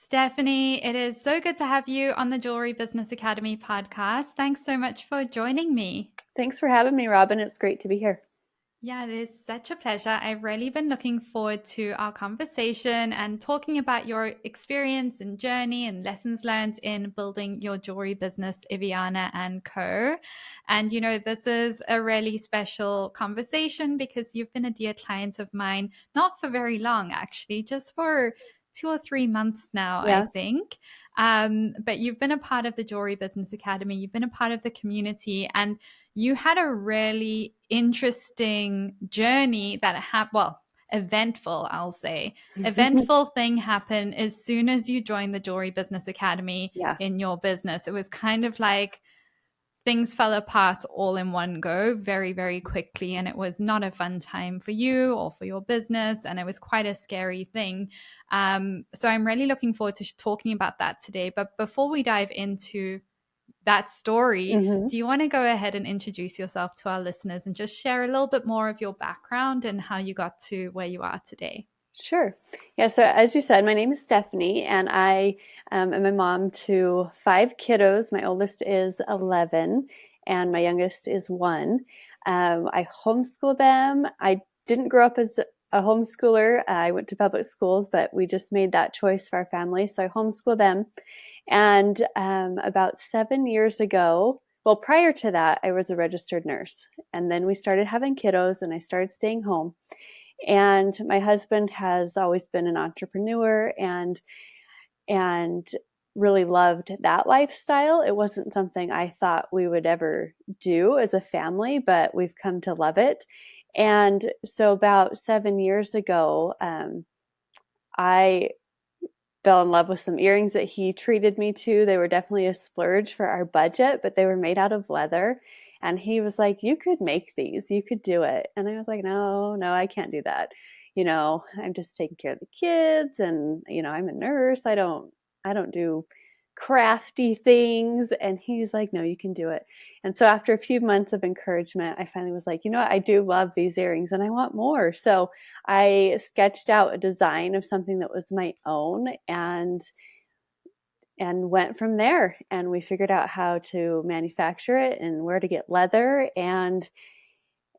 Stephanie, it is so good to have you on the Jewelry Business Academy podcast. Thanks so much for joining me. Thanks for having me, Robin. It's great to be here. Yeah, it is such a pleasure. I've really been looking forward to our conversation and talking about your experience and journey and lessons learned in building your jewelry business, Iviana and Co. And, this is a really special conversation because you've been a dear client of mine, not for very long, actually, just for 2 or 3 months now, I Yeah. think. But you've been a part of the Jewelry Business Academy, you've been a part of the community, and you had a really interesting journey that eventful, I'll say. Eventful thing happened as soon as you joined the Jewelry Business Academy Yeah. in your business. It was kind of like things fell apart all in one go very, very quickly. And it was not a fun time for you or for your business. And it was quite a scary thing. So I'm really looking forward to talking about that today. But before we dive into that story, hmm do you want to go ahead and introduce yourself to our listeners and just share a little bit more of your background and how you got to where you are today? Sure. Yeah. So, as you said, my name is Stephanie, and I am a mom to five kiddos. My oldest is 11, and my youngest is 1. I homeschool them. I didn't grow up as a homeschooler. I went to public schools, but we just made that choice for our family. So, I homeschool them. And about 7 years ago, well, prior to that, I was a registered nurse. And then we started having kiddos, and I started staying home. And my husband has always been an entrepreneur and really loved that lifestyle. It wasn't something I thought we would ever do as a family, but we've come to love it. And so about 7 years ago, I fell in love with some earrings that he treated me to. They were definitely a splurge for our budget, but they were made out of leather. And he was like, "You could make these, you could do it." And I was like, "No, no, I can't do that. I'm just taking care of the kids, and I'm a nurse. I don't do crafty things." And he's like, "No, you can do it." And so after a few months of encouragement, I finally was like, "You know what? I do love these earrings and I want more." So I sketched out a design of something that was my own and went from there. And we figured out how to manufacture it and where to get leather, and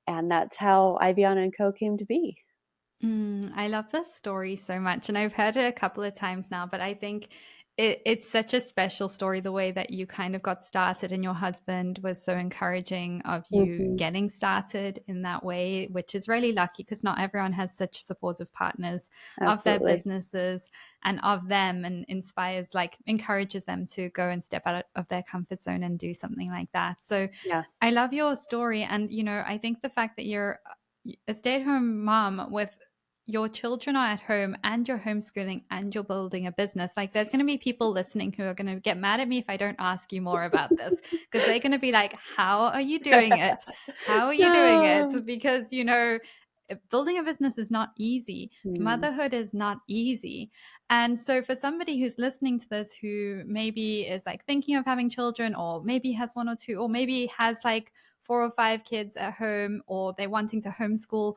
that's how Iviana and Co came to be. I love this story so much. And I've heard it a couple of times now, but I think it's such a special story, the way that you kind of got started, and your husband was so encouraging of you hmm getting started in that way, which is really lucky because not everyone has such supportive partners of their Absolutely. businesses and of them, and encourages them to go and step out of their comfort zone and do something like that. So Yeah. I love your story. And, I think the fact that you're a stay-at-home mom with your children are at home and you're homeschooling and you're building a business, like there's going to be people listening who are going to get mad at me if I don't ask you more about this, because they're going to be like, how are you doing it? How are you doing it? No. Because building a business is not easy. Mm. Motherhood is not easy. And so for somebody who's listening to this, who maybe is like thinking of having children, or maybe has one or two, or maybe has like 4 or 5 kids at home, or they're wanting to homeschool,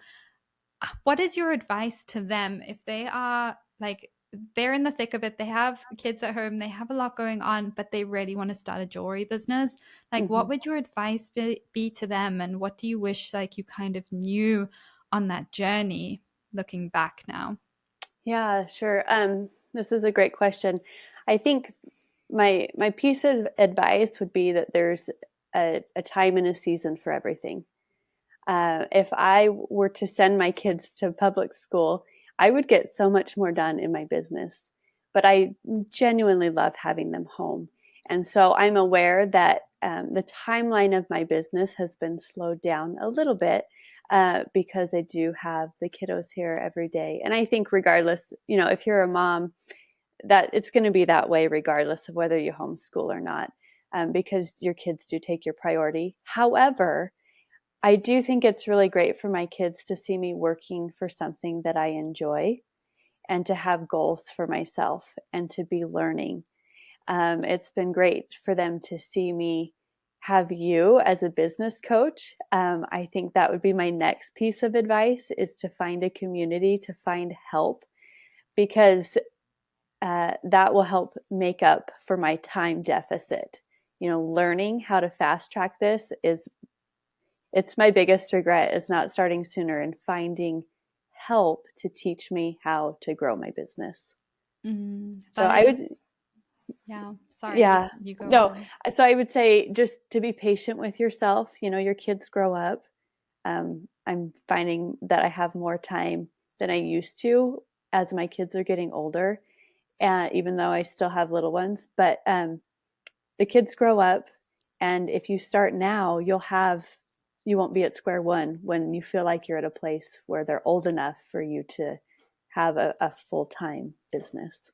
what is your advice to them if they are like, they're in the thick of it, they have kids at home, they have a lot going on, but they really want to start a jewelry business? Like, what hmm would your advice be to them, and what do you wish like you kind of knew on that journey, looking back now? Yeah, sure. This is a great question. I think my piece of advice would be that there's a time and a season for everything. If I were to send my kids to public school, I would get so much more done in my business. But I genuinely love having them home. And so I'm aware that the timeline of my business has been slowed down a little bit because I do have the kiddos here every day. And I think, regardless, if you're a mom, that it's going to be that way regardless of whether you homeschool or not, because your kids do take your priority. However, I do think it's really great for my kids to see me working for something that I enjoy, and to have goals for myself and to be learning. It's been great for them to see me have you as a business coach. I think that would be my next piece of advice, is to find a community, to find help, because that will help make up for my time deficit. Learning how to fast track this it's my biggest regret, is not starting sooner and finding help to teach me how to grow my business. So That I is, would, yeah, sorry, yeah, you go no. ahead. So I would say just to be patient with yourself. Your kids grow up. I'm finding that I have more time than I used to as my kids are getting older, even though I still have little ones. But the kids grow up, and if you start now, you won't be at square one when you feel like you're at a place where they're old enough for you to have a full-time business.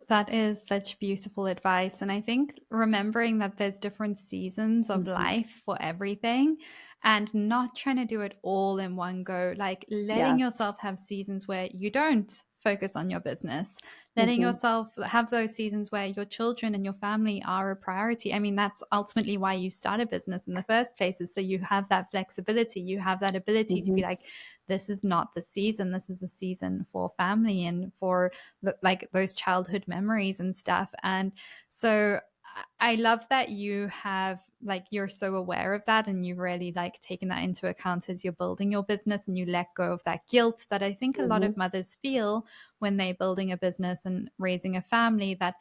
That is such beautiful advice. And I think remembering that there's different seasons of Mm-hmm. life for everything and not trying to do it all in one go, like letting Yeah. yourself have seasons where you don't focus on your business, letting Mm-hmm. yourself have those seasons where your children and your family are a priority. I mean, that's ultimately why you start a business in the first place, is so you have that flexibility, you have that ability to Mm-hmm. be like, this is not the season, this is the season for family and for like those childhood memories and stuff. And so I love that you have, like, you're so aware of that and you've really like taken that into account as you're building your business, and you let go of that guilt that I think a lot Mm-hmm. of mothers feel when they're building a business and raising a family, that,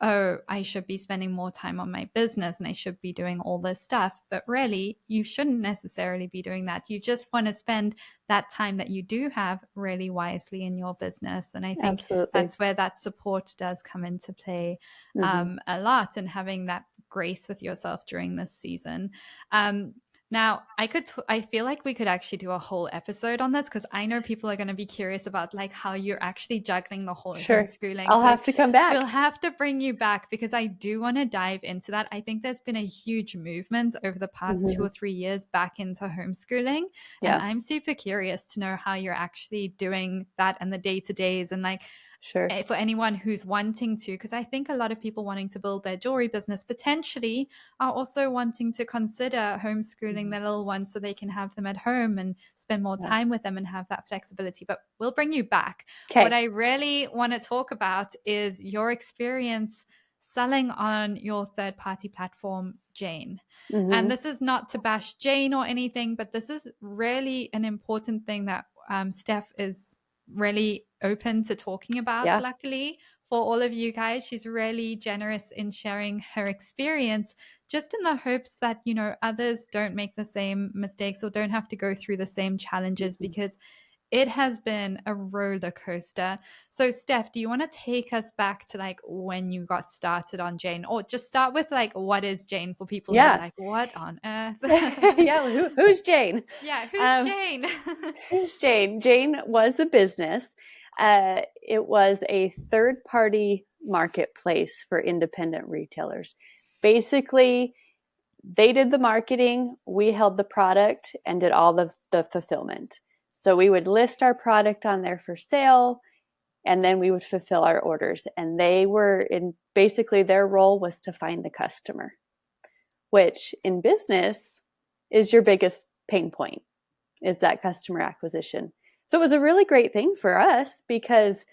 oh, I should be spending more time on my business and I should be doing all this stuff. But really, you shouldn't necessarily be doing that. You just want to spend that time that you do have really wisely in your business. And I think Absolutely. that's where that support does come into play Mm-hmm. a lot, and having that grace with yourself during this season. Um, now, I feel like we could actually do a whole episode on this, because I know people are going to be curious about like how you're actually juggling the whole Sure. homeschooling. I'll So have to come we'll back. have to bring you back, because I do want to dive into that. I think there's been a huge movement over the past Mm-hmm. 2 or 3 years back into homeschooling. And Yeah. I'm super curious to know how you're actually doing that and the day to days, and like Sure. for anyone who's wanting to, because I think a lot of people wanting to build their jewelry business potentially are also wanting to consider homeschooling Mm-hmm. their little ones so they can have them at home and spend more Yeah. time with them and have that flexibility. But we'll bring you back. What Okay. I really want to talk about is your experience selling on your third party platform, Jane. And Mm-hmm. this is not to bash Jane or anything, but this is really an important thing that Steph is really open to talking about. Yeah. Luckily for all of you guys, she's really generous in sharing her experience, just in the hopes that, others don't make the same mistakes or don't have to go through the same challenges, Mm-hmm. because it has been a roller coaster. So, Steph, do you want to take us back to like when you got started on Jane, or just start with like, what is Jane, for people who are Yeah. like, what on earth? Yeah. Who's Jane? Yeah, who's Um, Jane? Who's Jane? Jane was a business. It was a third party marketplace for independent retailers. Basically, they did the marketing, we held the product and did all the fulfillment. So we would list our product on there for sale, and then we would fulfill our orders. And they were in, basically, their role was to find the customer, which in business is your biggest pain point, is that customer acquisition. So it was a really great thing for us because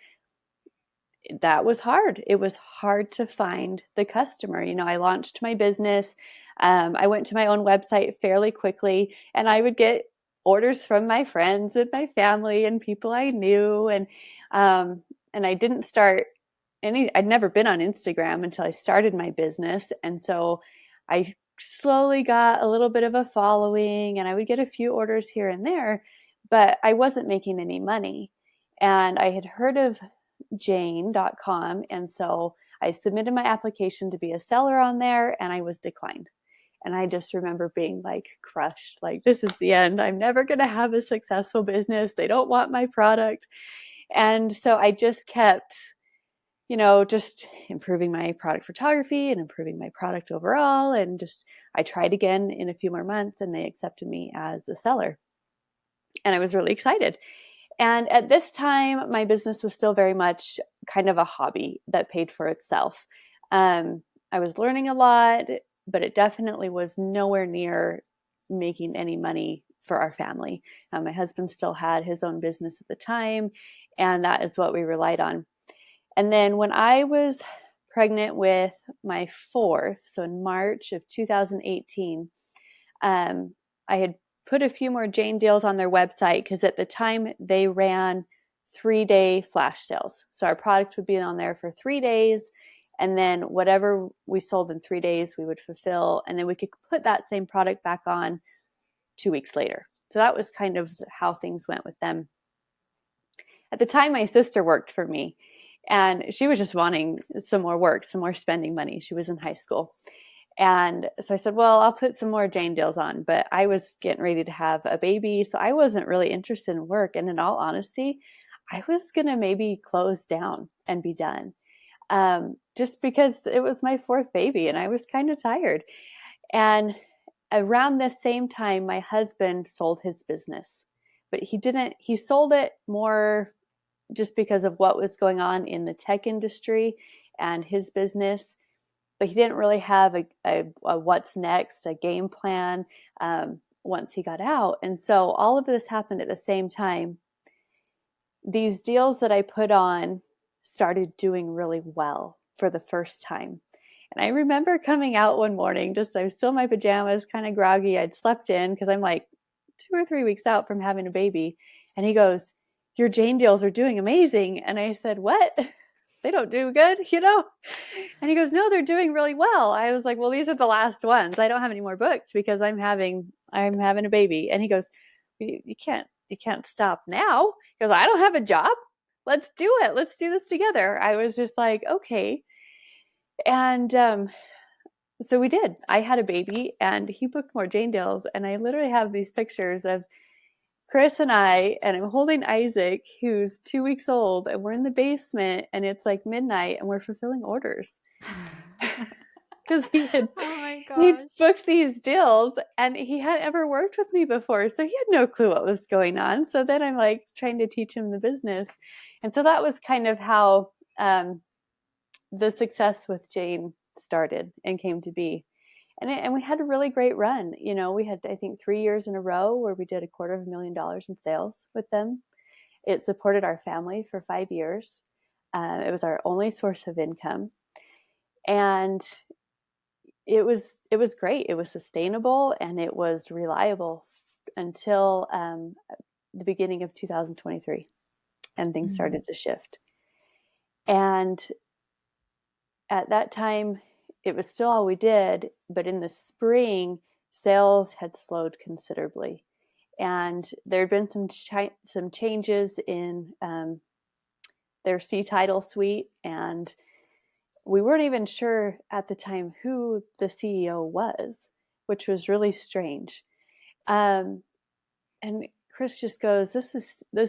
that was hard. It was hard to find the customer. I launched my business. I went to my own website fairly quickly, and I would get orders from my friends and my family and people I knew. And I didn't start I'd never been on Instagram until I started my business. And so I slowly got a little bit of a following, and I would get a few orders here and there, but I wasn't making any money. And I had heard of jane.com. And so I submitted my application to be a seller on there, and I was declined. And I just remember being like crushed, like, this is the end. I'm never going to have a successful business. They don't want my product. And so I just kept, just improving my product photography and improving my product overall. And just, I tried again in a few more months, and they accepted me as a seller. And I was really excited. And at this time, my business was still very much kind of a hobby that paid for itself. I was learning a lot, but it definitely was nowhere near making any money for our family. My husband still had his own business at the time, and that is what we relied on. And then when I was pregnant with my fourth, so in March of 2018, I had put a few more Jane deals on their website because at the time they ran 3-day flash sales. So our products would be on there for 3 days. And then whatever we sold in 3 days, we would fulfill. And then we could put that same product back on 2 weeks later. So that was kind of how things went with them. At the time, my sister worked for me, and she was just wanting some more work, some more spending money. She was in high school. And so I said, well, I'll put some more Jane deals on. But I was getting ready to have a baby, so I wasn't really interested in work. And in all honesty, I was going to maybe close down and be done, just because it was my fourth baby and I was kind of tired. And around this same time, my husband sold his business, but he sold it more just because of what was going on in the tech industry and his business. But he didn't really have a what's next, a game plan once he got out. And so all of this happened at the same time. These deals that I put on started doing really well for the first time. And I remember coming out one morning, I was still in my pajamas, kind of groggy. I'd slept in because I'm like 2 or 3 weeks out from having a baby. And he goes, your Jane deals are doing amazing. And I said, what? They don't do good. And he goes, no, they're doing really well. I was like, well, these are the last ones. I don't have any more booked because I'm having a baby. And he goes, you can't stop now. He goes, I don't have a job. Let's do it. Let's do this together. I was just like, okay. And so we did. I had a baby and he booked more Jane deals. And I literally have these pictures of Chris and and I'm holding Isaac, who's 2 weeks old, and we're in the basement and it's like midnight and we're fulfilling orders because Oh my he gosh. booked these deals and he hadn't ever worked with me before. So he had no clue what was going on. So then I'm like trying to teach him the business. And so that was kind of how the success with Jane started and came to be. And we had a really great run. We had, I think, 3 years in a row where we did $250,000 in sales with them. It supported our family for 5 years. It was our only source of income. And it was great. It was sustainable and it was reliable until the beginning of 2023. And things started to shift. And at that time, it was still all we did, but in the spring, sales had slowed considerably. And there had been some changes in their C title suite, and we weren't even sure at the time who the CEO was, which was really strange. And Chris just goes, "This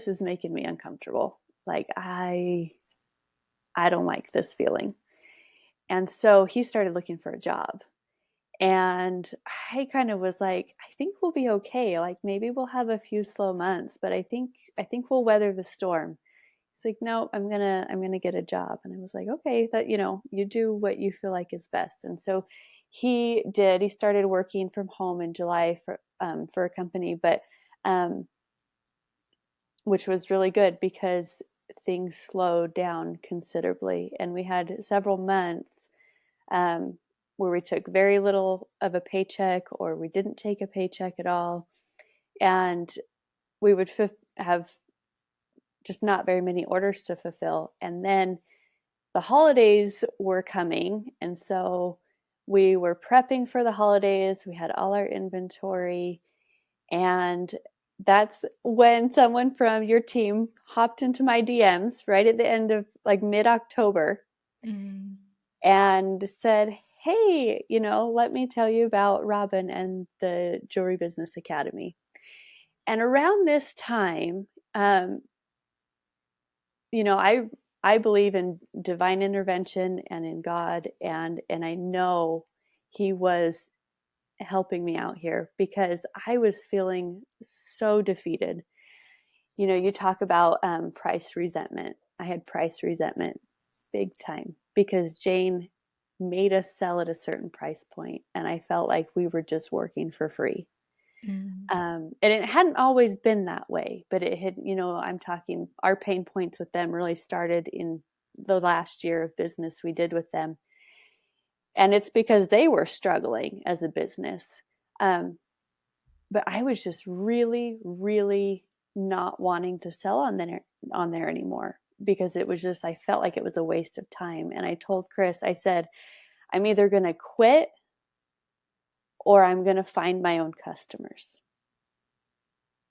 is making me uncomfortable. Like I don't like this feeling." And so he started looking for a job. And I kind of was like, I think we'll be okay. Like maybe we'll have a few slow months, but I think we'll weather the storm. He's like, no, I'm gonna get a job. And I was like, okay, that you do what you feel like is best. And so he did. He started working from home in July for a company, but which was really good because things slowed down considerably, and we had several months where we took very little of a paycheck or we didn't take a paycheck at all. And we would have just not very many orders to fulfill. And then the holidays were coming. And so we were prepping for the holidays. We had all our inventory. And that's when someone from your team hopped into my DMs right at the end of like mid-October and said, hey, let me tell you about Robin and the Jewelry Business Academy. And around this time, I believe in divine intervention and in God, and I know He was helping me out here because I was feeling so defeated. You talk about price resentment. I had price resentment big time because Jane made us sell at a certain price point, and I felt like we were just working for free. And it hadn't always been that way, but it had, I'm talking, our pain points with them really started in the last year of business we did with them. And it's because they were struggling as a business. But I was just really, really not wanting to sell on there anymore, because it was just, I felt like it was a waste of time. And I told Chris, I said, I'm either going to quit or I'm going to find my own customers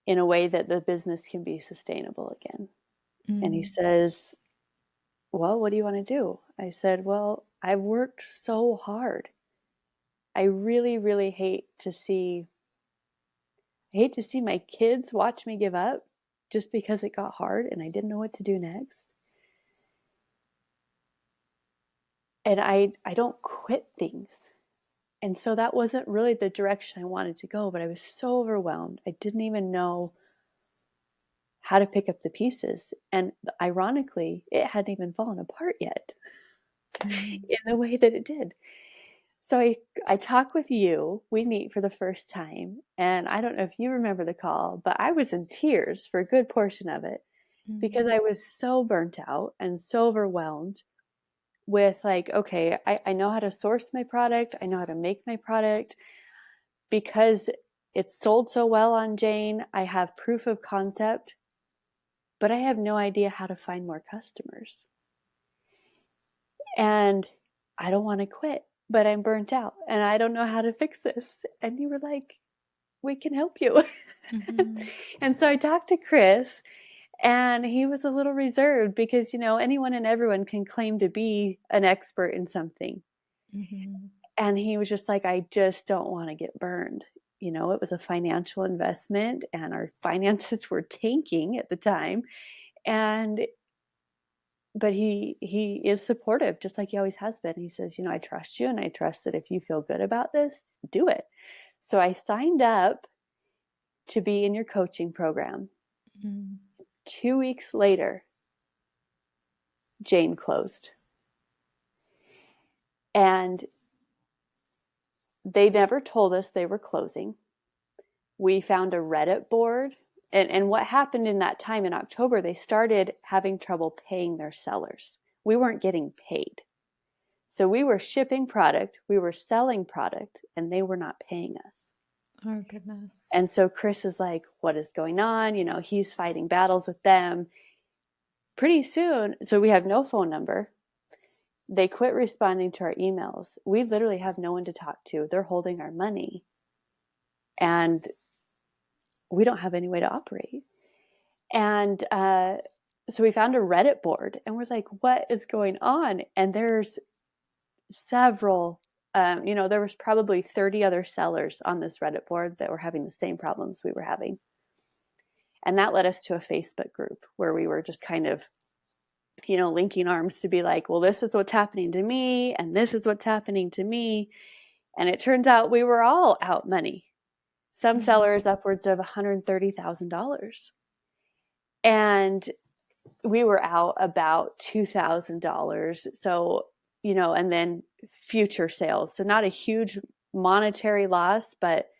in a way that the business can be sustainable again. And he Mm. says, well, what do you want to do? I said, well, I've worked so hard. I really, really hate to see my kids watch me give up just because it got hard and I didn't know what to do next. And I don't quit things. And so that wasn't really the direction I wanted to go, but I was so overwhelmed. I didn't even know how to pick up the pieces. And ironically, it hadn't even fallen apart yet Mm. in the way that it did. So I talk with you, we meet for the first time, and I don't know if you remember the call, but I was in tears for a good portion of it because Mm. I was so burnt out and so overwhelmed with, like, okay, I know how to source my product, I know how to make my product. Because it's sold so well on Jane, I have proof of concept, but I have no idea how to find more customers. And I don't want to quit, but I'm burnt out and I don't know how to fix this. And you were like, we can help you. Mhm. And so I talked to Chris, and he was a little reserved because, anyone and everyone can claim to be an expert in something. Mhm. And he was just like, I just don't want to get burned. It was a financial investment and our finances were tanking at the time. And but he is supportive, just like he always has been. He says, I trust you, and I trust that if you feel good about this, do it. So I signed up to be in your coaching program. Mhm. 2 weeks later, Jane closed. And they never told us they were closing. We found a Reddit board. And what happened in that time in October, they started having trouble paying their sellers. We weren't getting paid. So we were shipping product, we were selling product, and they were not paying us. Oh, goodness. And so Chris is like, what is going on? He's fighting battles with them. Pretty soon, so we have no phone number. They quit responding to our emails. We literally have no one to talk to. They're holding our money. And we don't have any way to operate. And so we found a Reddit board and we're like, what is going on? And there's several, there was probably 30 other sellers on this Reddit board that were having the same problems we were having. And that led us to a Facebook group where we were just kind of, linking arms to be like, well, this is what's happening to me, and this is what's happening to me. And it turns out we were all out money. Some Mm. sellers upwards of $130,000. And we were out about $2,000. So, and then future sales. So not a huge monetary loss, but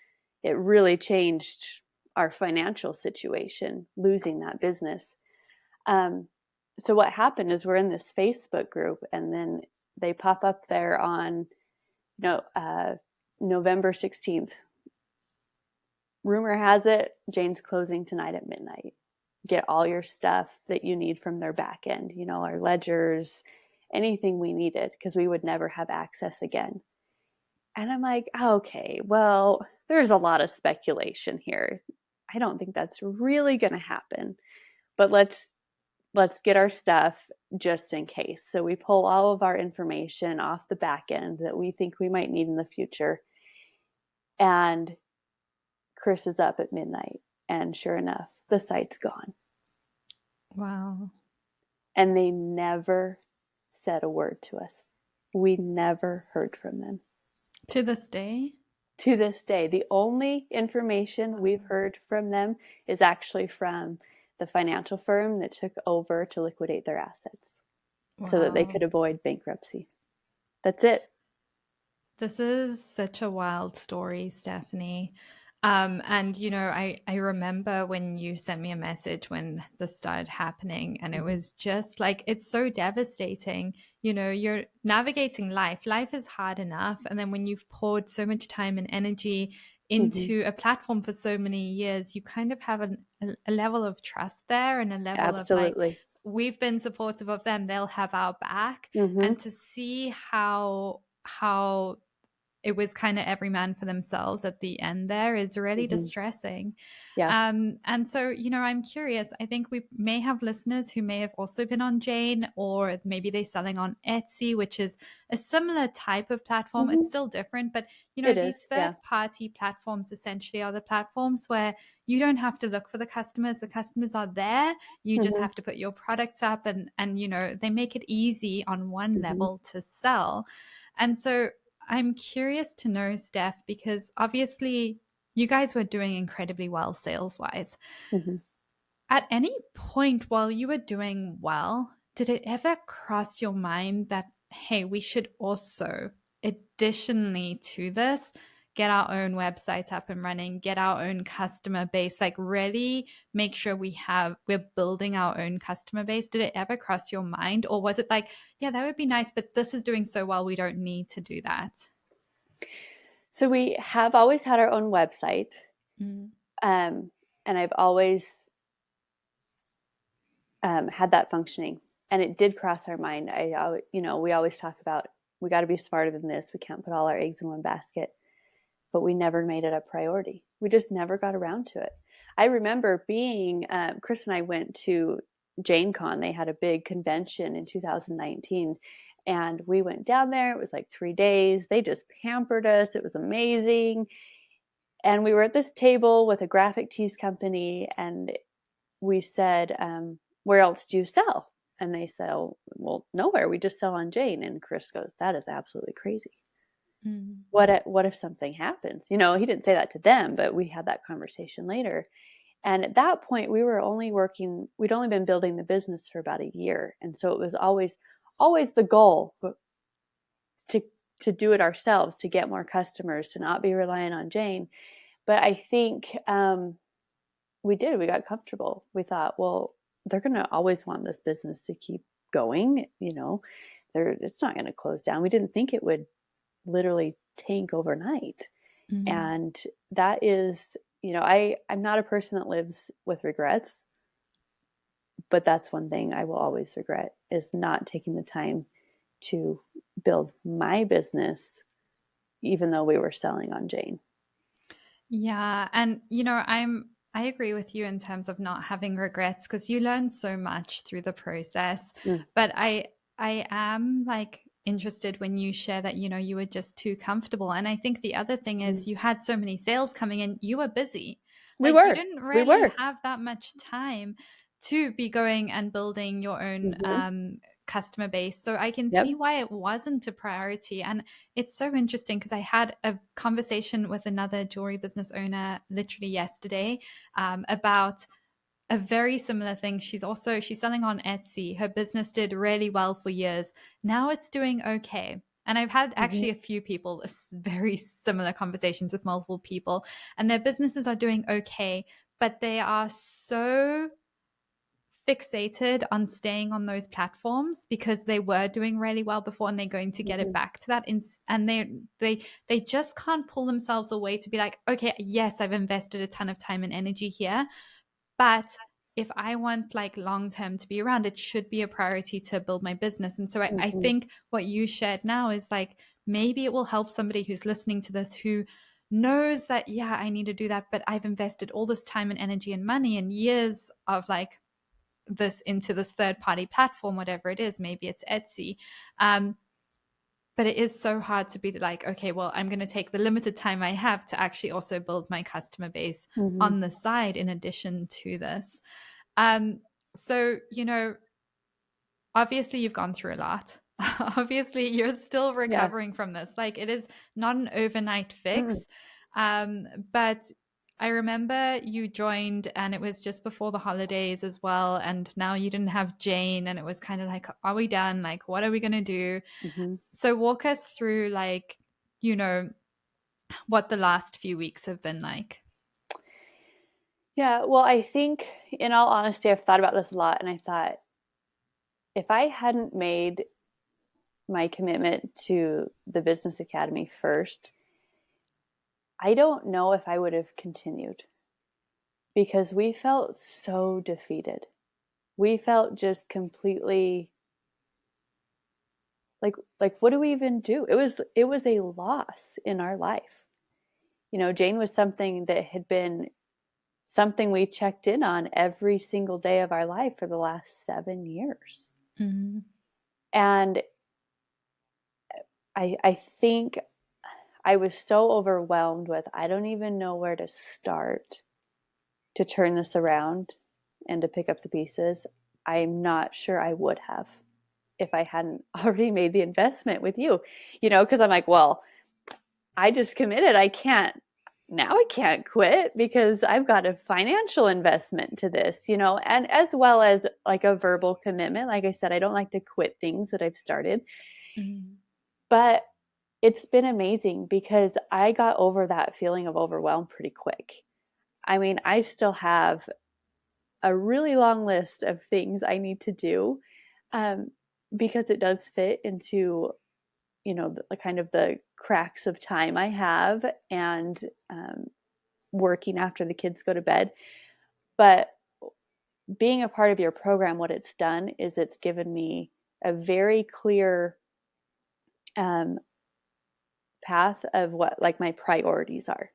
it really changed our financial situation, losing that business. So what happened is we're in this Facebook group, and then they pop up there on, November 16th. Rumor has it, Jane's closing tonight at midnight. Get all your stuff that you need from their back end, our ledgers, anything we needed, because we would never have access again. And I'm like, okay, well, there's a lot of speculation here. I don't think that's really going to happen, but let's get our stuff just in case. So we pull all of our information off the back end that we think we might need in the future. And Chris is up at midnight, and sure enough, the site's gone. Wow. And they never said a word to us. We never heard from them. To this day? To this day, the only information we've heard from them is actually from the financial firm that took over to liquidate their assets so that they Wow. could avoid bankruptcy. That's it. This is such a wild story, Stephanie. And I remember when you sent me a message when this started happening, and it Mhm. was just like it's so devastating. You're navigating life. Life is hard enough, and then when you've poured so much time and energy Mhm. into a platform for so many years, you kind of have a level of trust there, and a level of like, Absolutely. we've been supportive of them, they'll have our back. And Mhm. to see how it was kind of every man for themselves at the end there is really Mhm. distressing. Yeah. And so, I'm curious. I think we may have listeners who may have also been on Jane, or maybe they're selling on Etsy, which is a similar type of platform. It's Mhm. still different, but It these is. third Yeah. party platforms essentially are the platforms where you don't have to look for the customers. The customers are there. You just Mhm. have to put your products up, and they make it easy on one Mhm. level to sell. And so I'm curious to know, Steph, because obviously you guys were doing incredibly well sales wise. Mhm. At any point while you were doing well, did it ever cross your mind that, hey, we should also, additionally to this, get our own website up and running, get our own customer base, like really make sure we're building our own customer base? Did it ever cross your mind? Or was it like, yeah, that would be nice, but this is doing so well, we don't need to do that? So we have always had our own website, Mm, um, and I've always had that functioning. And it did cross our mind. We always talk about we got to be smarter than this. We can't put all our eggs in one basket. But we never made it a priority. We just never got around to it. I remember Chris and I went to JaneCon. They had a big convention in 2019, and we went down there. It was like 3 days. They just pampered us. It was amazing. And we were at this table with a graphic tees company, and we said, "Where else do you sell?" And they said, "Oh, well, nowhere. We just sell on Jane." And Chris goes, "That is absolutely crazy. mm, What if something happens?" He didn't say that to them, but we had that conversation later. And at that point, we'd only been building the business for about a year. And so it was always the goal to, to do it ourselves, to get more customers, to not be relying on Jane. But I think we got comfortable. We thought, well, they're going to always want this business to keep going. It's not going to close down. We didn't think it would literally tank overnight. mm. And that is, I'm not a person that lives with regrets, but that's one thing I will always regret is not taking the time to build my business, even though we were selling on Jane. Yeah, and I agree with you in terms of not having regrets, because you learn so much through the process. Mm, But I am like interested when you share that you were just too comfortable. And I think the other thing mm. is you had so many sales coming in, you were busy. We Like you were, didn't we really were. have that much time to be going and building your own Hmm. customer base. So I can see Yep. why it wasn't a priority. And it's so interesting because I had a conversation with another jewelry business owner literally yesterday, about a very similar thing. She's selling on Etsy. Her business did really well for years. Now it's doing okay. And I've had Hmm. actually a few people, very similar conversations with multiple people, and their businesses are doing okay, but they are so fixated on staying on those platforms because they were doing really well before, and they're going to get it Hmm. back to that, and they just can't pull themselves away to be like, okay, yes, I've invested a ton of time and energy here, but if I want like long term to be around, it should be a priority to build my business. And so I Hmm. think what you shared now is like, maybe it will help somebody who's listening to this who knows that, yeah, I need to do that, but I've invested all this time and energy and money and years of like this into this third party platform, whatever it is. Maybe it's Etsy. Um, but it is so hard to be like, okay, well, I'm going to take the limited time I have to actually also build my customer base Hmm. on the side in addition to this. Um, so, obviously you've gone through a lot. Obviously, you're still Yeah. recovering from this. Like, it is not an overnight Mm-mm. fix. But I remember you joined, and it was just before the holidays as well. And now you didn't have Jane, and it was kind of like, are we done? Like, what are we going to do? Hmm. So, walk us through, like, you know, what the last few weeks have been like. Yeah, well, I think in all honesty, I've thought about this a lot, and I thought if I hadn't made my commitment to the business academy first, I don't know if I would have continued because we felt so defeated. We felt just completely like what do we even do? It was a loss in our life. Jane was something that had been something we checked in on every single day of our life for the last 7 years. Mm-hmm. And I think I was so overwhelmed with, I don't even know where to start to turn this around and to pick up the pieces. I'm not sure I would have if I hadn't already made the investment with you, because I'm like, well, I just committed. I can't quit because I've got a financial investment to this, and as well as like a verbal commitment. Like I said, I don't like to quit things that I've started, Mm-hmm. but it's been amazing because I got over that feeling of overwhelm pretty quick. I mean, I still have a really long list of things I need to do, um, because it does fit into, the kind of the cracks of time I have, and working after the kids go to bed. But being a part of your program, what it's done is it's given me a very clear um, path of what like my priorities are.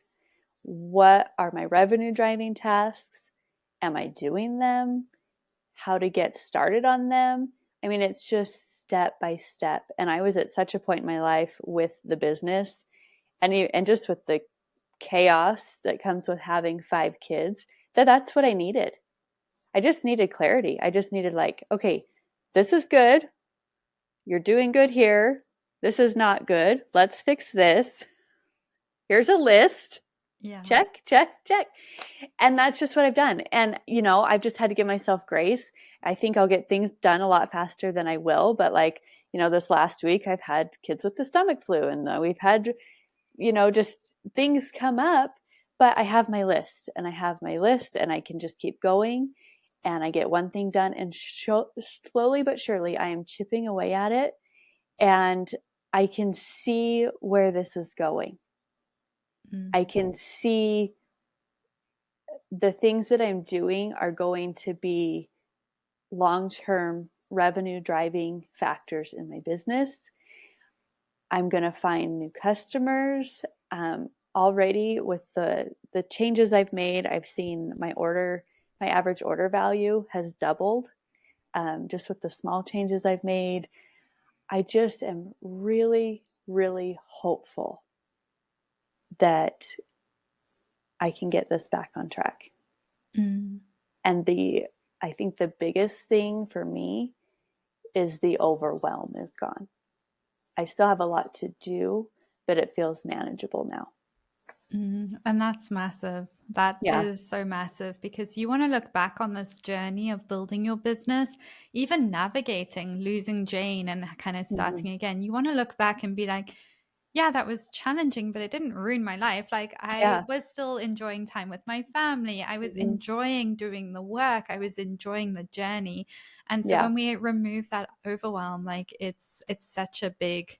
What are my revenue driving tasks? Am I doing them? How to get started on them? I mean, it's just step by step. And I was at such a point in my life with the business and just with the chaos that comes with having 5 kids, that's what I needed. I just needed clarity. I just needed like, okay, this is good. You're doing good here. This is not good. Let's fix this. Here's a list. Yeah. Check, check, check. And that's just what I've done. And, I've just had to give myself grace. I think I'll get things done a lot faster than I will. But like, this last week I've had kids with the stomach flu, and we've had, just things come up. But I have my list, and I can just keep going, and I get one thing done. And slowly but surely, I am chipping away at it. And I can see where this is going. I Mm-hmm. can see the things that I'm doing are going to be long-term revenue driving factors in my business. I'm going to find new customers. Already with the changes I've made, I've seen my average order value has doubled, just with the small changes I've made. I just am really, really hopeful that I can get this back on track. Mm-hmm. And I think the biggest thing for me is the overwhelm is gone. I still have a lot to do, but it feels manageable now. And that's massive. That Yeah. is so massive because you want to look back on this journey of building your business, even navigating losing Jane and kind of Mm-hmm. starting again. You want to look back and be like, yeah, that was challenging, but it didn't ruin my life. Like, I Yeah. was still enjoying time with my family. I was Mm-hmm. enjoying doing the work. I was enjoying the journey. And so Yeah. when we remove that overwhelm, like it's such a big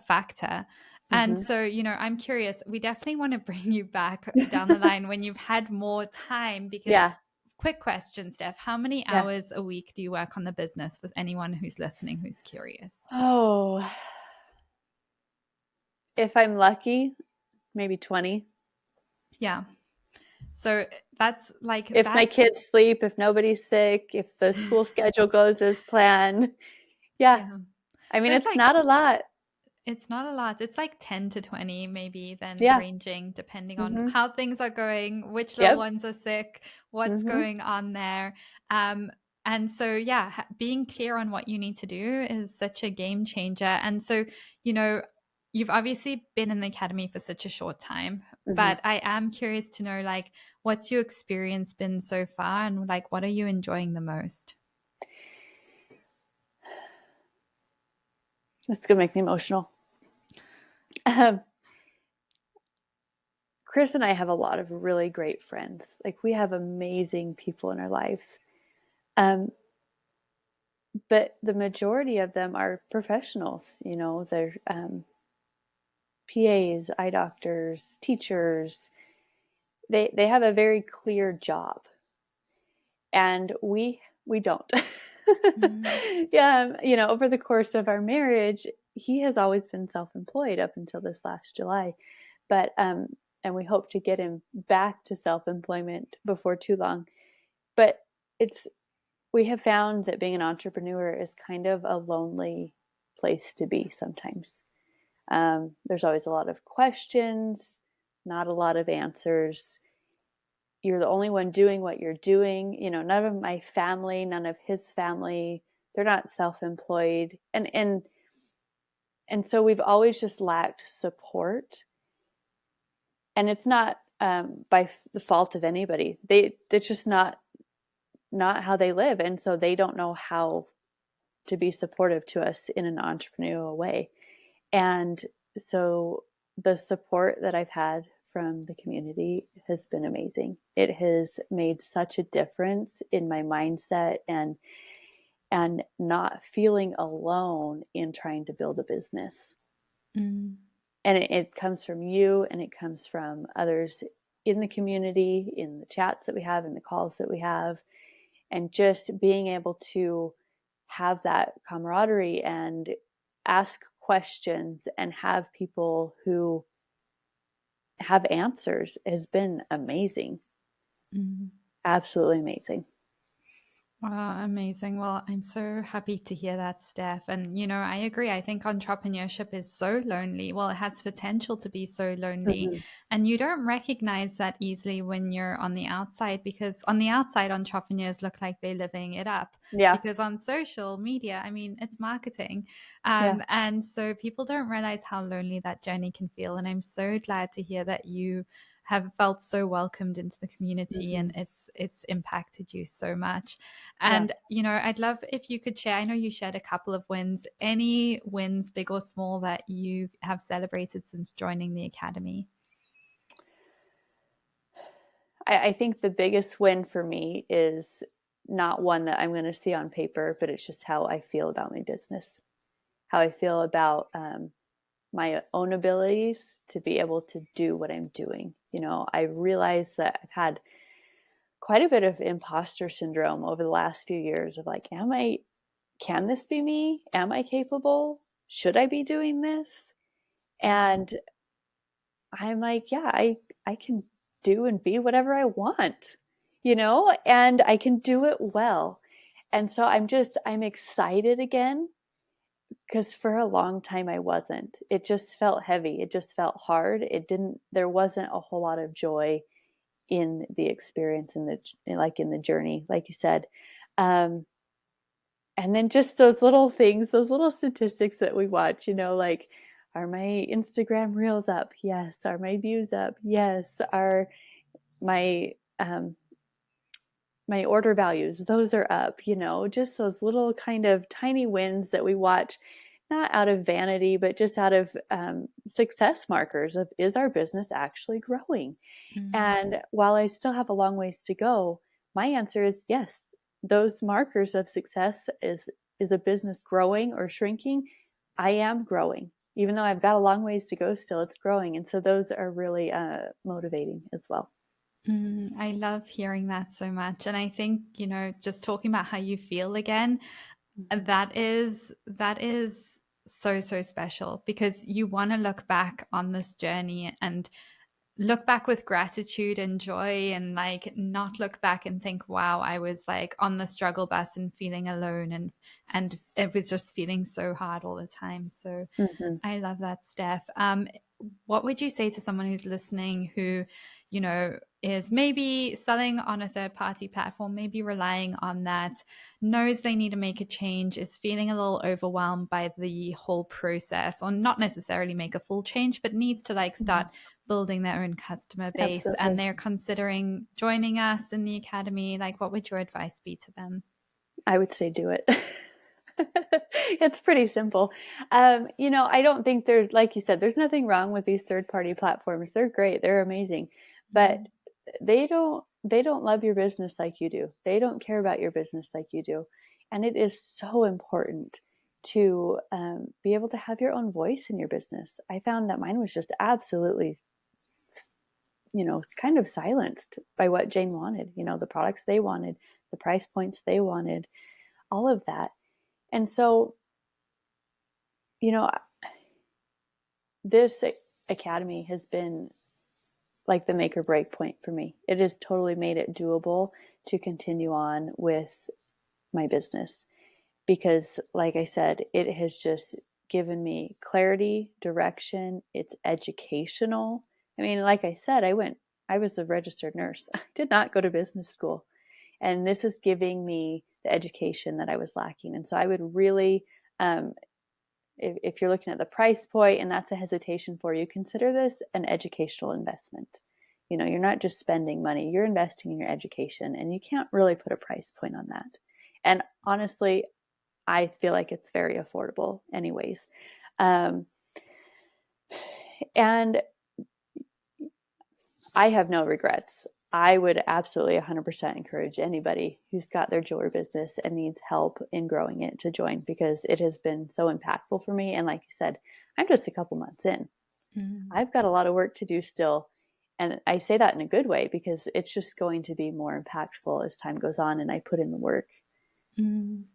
factor. And Mm-hmm. so, I'm curious, we definitely want to bring you back down the line when you've had more time because Yeah. quick question, Steph, how many Yeah. hours a week do you work on the business for anyone who's listening who's curious? Oh, if I'm lucky, maybe 20. Yeah. So that's like If my kids sleep, if nobody's sick, if the school schedule goes as planned. Yeah. yeah. I mean, So it's it's like not a lot. it's not a lot. It's like 10 to 20, maybe, then Yeah. ranging depending on Mm-hmm. how things are going, which little Yep. ones are sick, what's Mm-hmm. going on there. Um, and so, yeah, being clear on what you need to do is such a game changer. And so, you know, you've obviously been in the academy for such a short time, Mm-hmm. but I am curious to know, like, what's your experience been so far and like, what are you enjoying the most? It's going to make me emotional. Chris and I have a lot of really great friends. Like we have amazing people in our lives. Um, but the majority of them are professionals, you know, they're PAs, eye doctors, teachers. They have a very clear job, and we don't. Mm, Yeah, you know, over the course of our marriage, he has always been self-employed up until this last July, but and we hope to get him back to self-employment before too long. But it's we have found that being an entrepreneur is kind of a lonely place to be sometimes. There's always a lot of questions, not a lot of answers. You're the only one doing what you're doing. You know, none of my family, none of his family, they're not self-employed. And so we've always just lacked support. And it's not by the fault of anybody. It's just not how they live. And so they don't know how to be supportive to us in an entrepreneurial way. And so the support that I've had from the community has been amazing. It has made such a difference in my mindset and not feeling alone in trying to build a business. mm, And it comes from you, and it comes from others in the community, in the chats that we have, in the calls that we have, and just being able to have that camaraderie and ask questions and have people who have answers has been amazing. mm. Absolutely amazing. Wow, amazing. Well, I'm so happy to hear that, Steph. And, I agree. I think entrepreneurship is so lonely. Well, it has potential to be so lonely. Mm-hmm. And you don't recognize that easily when you're on the outside, because on the outside, entrepreneurs look like they're living it up. Yeah. Because on social media, I mean, it's marketing. Yeah. And so people don't realize how lonely that journey can feel. And I'm so glad to hear that you have felt so welcomed into the community, Mm-hmm. and it's impacted you so much. Yeah. And, I'd love if you could share. I know you shared a couple of wins, any wins, big or small, that you have celebrated since joining the Academy. I think the biggest win for me is not one that I'm going to see on paper, but it's just how I feel about my business, how I feel about my own abilities to be able to do what I'm doing. You know, I realize that I've had quite a bit of imposter syndrome over the last few years of like, can this be me? Am I capable? Should I be doing this? And I'm like, yeah, I can do and be whatever I want, you know, and I can do it well. And so I'm excited again because for a long time I wasn't. It just felt heavy. It just felt hard. There wasn't a whole lot of joy in the experience in the journey, like you said. Um, and then just those little things, those little statistics that we watch, you know, like, are my Instagram reels up? Yes. Are my views up? Yes. Are my my order values, those are up, you know, just those little kind of tiny wins that we watch, not out of vanity, but just out of success markers of, is our business actually growing? Mm, And while I still have a long ways to go, my answer is yes. Those markers of success is a business growing or shrinking? I am growing. Even though I've got a long ways to go still, it's growing. And so those are really motivating as well. I love hearing that so much. And I think, just talking about how you feel again, Mm-hmm. that is so, so special, because you want to look back on this journey and look back with gratitude and joy, and like not look back and think, wow, I was like on the struggle bus and feeling alone, and it was just feeling so hard all the time. So Mm-hmm. I love that, Steph. What would you say to someone who's listening who, is maybe selling on a third party platform, maybe relying on that, knows they need to make a change, is feeling a little overwhelmed by the whole process, or not necessarily make a full change, but needs to like start building their own customer base, and Absolutely. they're considering joining us in the Academy? Like, what would your advice be to them? I would say do it. It's pretty simple. I don't think there's, like you said, there's nothing wrong with these third-party platforms. They're great. They're amazing. But Mm, they don't love your business like you do. They don't care about your business like you do. And it is so important to be able to have your own voice in your business. I found that mine was just absolutely, kind of silenced by what Jane wanted, the products they wanted, the price points they wanted, all of that. And so, you know, this academy has been like the make or break point for me. It has totally made it doable to continue on with my business because, like I said, it has just given me clarity, direction. It's educational. I mean, like I said, I was a registered nurse. I did not go to business school. And this is giving me the education that I was lacking. And so I would really, if you're looking at the price point and that's a hesitation for you, consider this an educational investment. You're not just spending money, you're investing in your education, and you can't really put a price point on that. And honestly, I feel like it's very affordable, anyways. And I have no regrets. I would absolutely 100% encourage anybody who's got their jewelry business and needs help in growing it to join because it has been so impactful for me. And like you said, I'm just a couple months in. mm, I've got a lot of work to do still. And I say that in a good way because it's just going to be more impactful as time goes on and I put in the work. mm.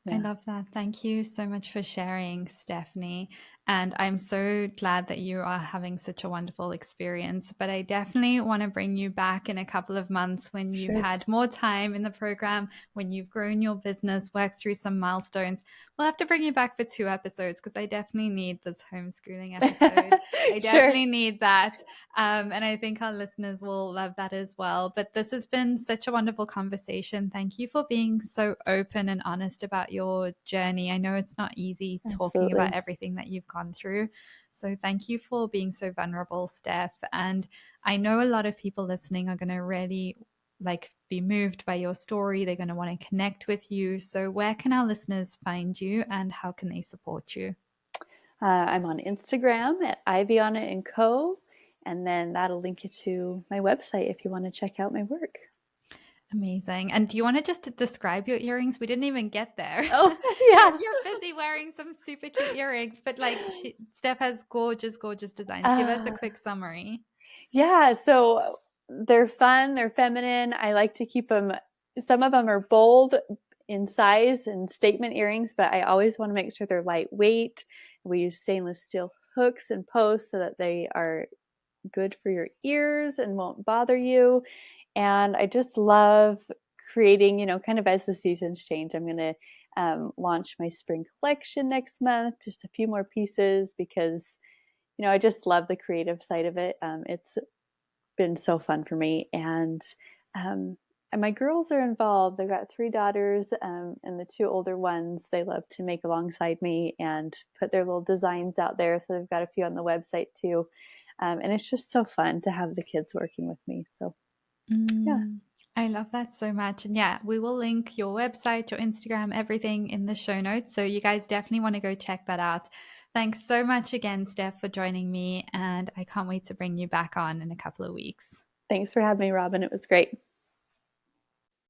I Yeah. love that. Thank you so much for sharing, Stephanie. And I'm so glad that you are having such a wonderful experience. But I definitely want to bring you back in a couple of months when you've Sure. had more time in the program, when you've grown your business, worked through some milestones. We'll have to bring you back for 2 episodes because I definitely need this homeschooling episode. I Sure. definitely need that. And I think our listeners will love that as well. But this has been such a wonderful conversation. Thank you for being so open and honest about your journey. I know it's not easy talking about Absolutely. everything that you've gone through. So thank you for being so vulnerable, Steph. And I know a lot of people listening are going to really be moved by your story. They're going to want to connect with you. So where can our listeners find you and how can they support you? I'm on Instagram at Ivy on It and Co. And then that'll link you to my website if you want to check out my work. Amazing. And do you want to just describe your earrings? We didn't even get there. Oh, you're, yeah. you're busy wearing some super cute earrings, but Steph has gorgeous, gorgeous designs. Give us a Uh, quick summary. yeah. So they're fun, they're feminine. I like to keep them, some of them are bold in size and statement earrings, but I always want to make sure they're lightweight. We use stainless steel hooks and posts so that they are good for your ears and won't bother you. And I just love creating, kind of as the seasons change. I'm going to launch my spring collection next month, just a few more pieces because, I just love the creative side of it. It's been so fun for me. And my girls are involved. I've got 3 daughters, and the 2 older ones, they love to make alongside me and put their little designs out there. So they've got a few on the website too. And it's just so fun to have the kids working with me. So, yeah. Mm, I love that so much. And yeah, we will link your website, your Instagram, everything in the show notes. So you guys definitely want to go check that out. Thanks so much again, Steph, for joining me. And I can't wait to bring you back on in a couple of weeks. Thanks for having me, Robin. It was great.